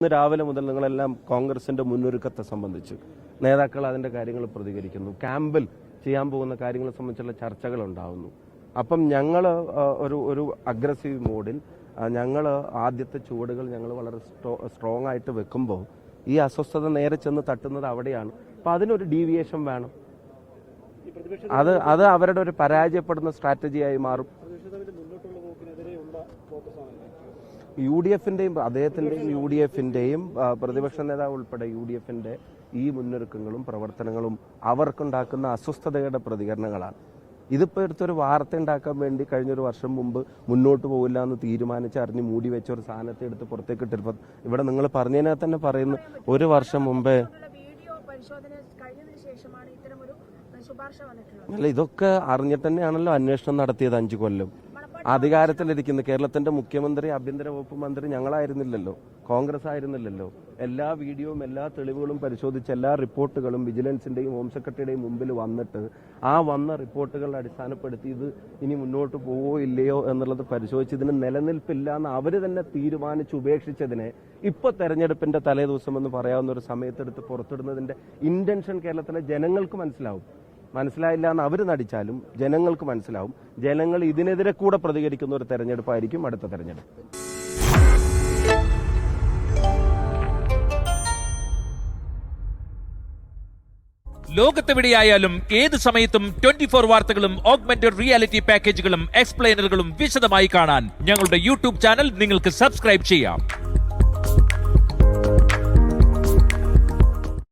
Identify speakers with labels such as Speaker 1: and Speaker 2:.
Speaker 1: ഇന്ന് രാവിലെ മുതൽ നിങ്ങളെല്ലാം കോൺഗ്രസിന്റെ മുന്നൊരുക്കത്തെ സംബന്ധിച്ച് നേതാക്കൾ അതിന്റെ കാര്യങ്ങൾ പ്രതികരിക്കുന്നു. ക്യാമ്പിൽ ചെയ്യാൻ പോകുന്ന കാര്യങ്ങളെ സംബന്ധിച്ചുള്ള ചർച്ചകൾ ഉണ്ടാവുന്നു. അപ്പം ഞങ്ങൾ ഒരു അഗ്രസീവ് മോഡിൽ ഞങ്ങൾ ആദ്യത്തെ ചുവടുകൾ ഞങ്ങൾ വളരെ സ്ട്രോങ് ആയിട്ട് വെക്കുമ്പോൾ ഈ അസ്വസ്ഥത നേരെ ചെന്ന് തട്ടുന്നത് അവിടെയാണ്. അപ്പം അതിനൊരു ഡീവിയേഷൻ വേണം. അത് അവരുടെ ഒരു പരാജയപ്പെടുന്ന സ്ട്രാറ്റജിയായി മാറും. UDF-ന്റെയും അദ്ദേഹത്തിന്റെയും UDF-ന്റെയും പ്രതിപക്ഷ നേതാവ് ഉൾപ്പെടെ UDF-ന്റെ ഈ മുന്നൊരുക്കങ്ങളും പ്രവർത്തനങ്ങളും അവർക്കുണ്ടാക്കുന്ന അസ്വസ്ഥതയുടെ പ്രതികരണങ്ങളാണ്. ഇതിപ്പോൾ എടുത്തൊരു വാർത്ത ഉണ്ടാക്കാൻ വേണ്ടി കഴിഞ്ഞൊരു വർഷം മുമ്പ് മുന്നോട്ട് പോകില്ല എന്ന് തീരുമാനിച്ചറിഞ്ഞ് മൂടി വെച്ച ഒരു സാധനത്തെ എടുത്ത് പുറത്തേക്ക് ഇട്ടിരുപ്പോൾ ഇവിടെ നിങ്ങൾ പറഞ്ഞതിനെ തന്നെ പറയുന്നു. ഒരു വർഷം മുമ്പേ അല്ല, ഇതൊക്കെ അറിഞ്ഞിട്ട് തന്നെയാണല്ലോ അന്വേഷണം നടത്തിയത്. 5 കൊല്ലം അധികാരത്തിലിരിക്കുന്ന കേരളത്തിന്റെ മുഖ്യമന്ത്രി, ആഭ്യന്തര വകുപ്പ് മന്ത്രി ഞങ്ങളായിരുന്നില്ലല്ലോ, കോൺഗ്രസ് ആയിരുന്നില്ലല്ലോ. എല്ലാ വീഡിയോയും എല്ലാ തെളിവുകളും പരിശോധിച്ച് എല്ലാ റിപ്പോർട്ടുകളും വിജിലൻസിന്റെയും ഹോം സെക്രട്ടറിയുടെയും മുമ്പിൽ വന്നിട്ട് ആ വന്ന റിപ്പോർട്ടുകൾ അടിസ്ഥാനപ്പെടുത്തി ഇത് ഇനി മുന്നോട്ട് പോവോ ഇല്ലയോ എന്നുള്ളത് പരിശോധിച്ച് ഇതിന് നിലനിൽപ്പില്ല എന്ന് അവർ തന്നെ തീരുമാനിച്ച് ഉപേക്ഷിച്ചതിനെ ഇപ്പൊ തെരഞ്ഞെടുപ്പിന്റെ തലേ ദിവസം എന്ന് പറയാവുന്ന ഒരു സമയത്തെടുത്ത് പുറത്തിടുന്നതിന്റെ ഇന്റൻഷൻ കേരളത്തിലെ ജനങ്ങൾക്ക് മനസ്സിലായില്ല എന്ന് അവർ നടിച്ചാലും ജനങ്ങൾക്ക് മനസ്സിലാവും. ജനങ്ങൾ ഇതിനെതിരെ കൂടെ പ്രതികരിക്കുന്ന ഒരു തെരഞ്ഞെടുപ്പായിരിക്കും അടുത്ത തെരഞ്ഞെടുപ്പ്.
Speaker 2: ലോകത്തെവിടെയായാലും ഏത് സമയത്തും 24 വാർത്തകളും ഓഗ്മെന്റഡ് റിയാലിറ്റി പാക്കേജുകളും എക്സ്പ്ലെയിനറുകളും വിശദമായി കാണാൻ ഞങ്ങളുടെ യൂട്യൂബ് ചാനൽ നിങ്ങൾക്ക് സബ്സ്ക്രൈബ് ചെയ്യാം.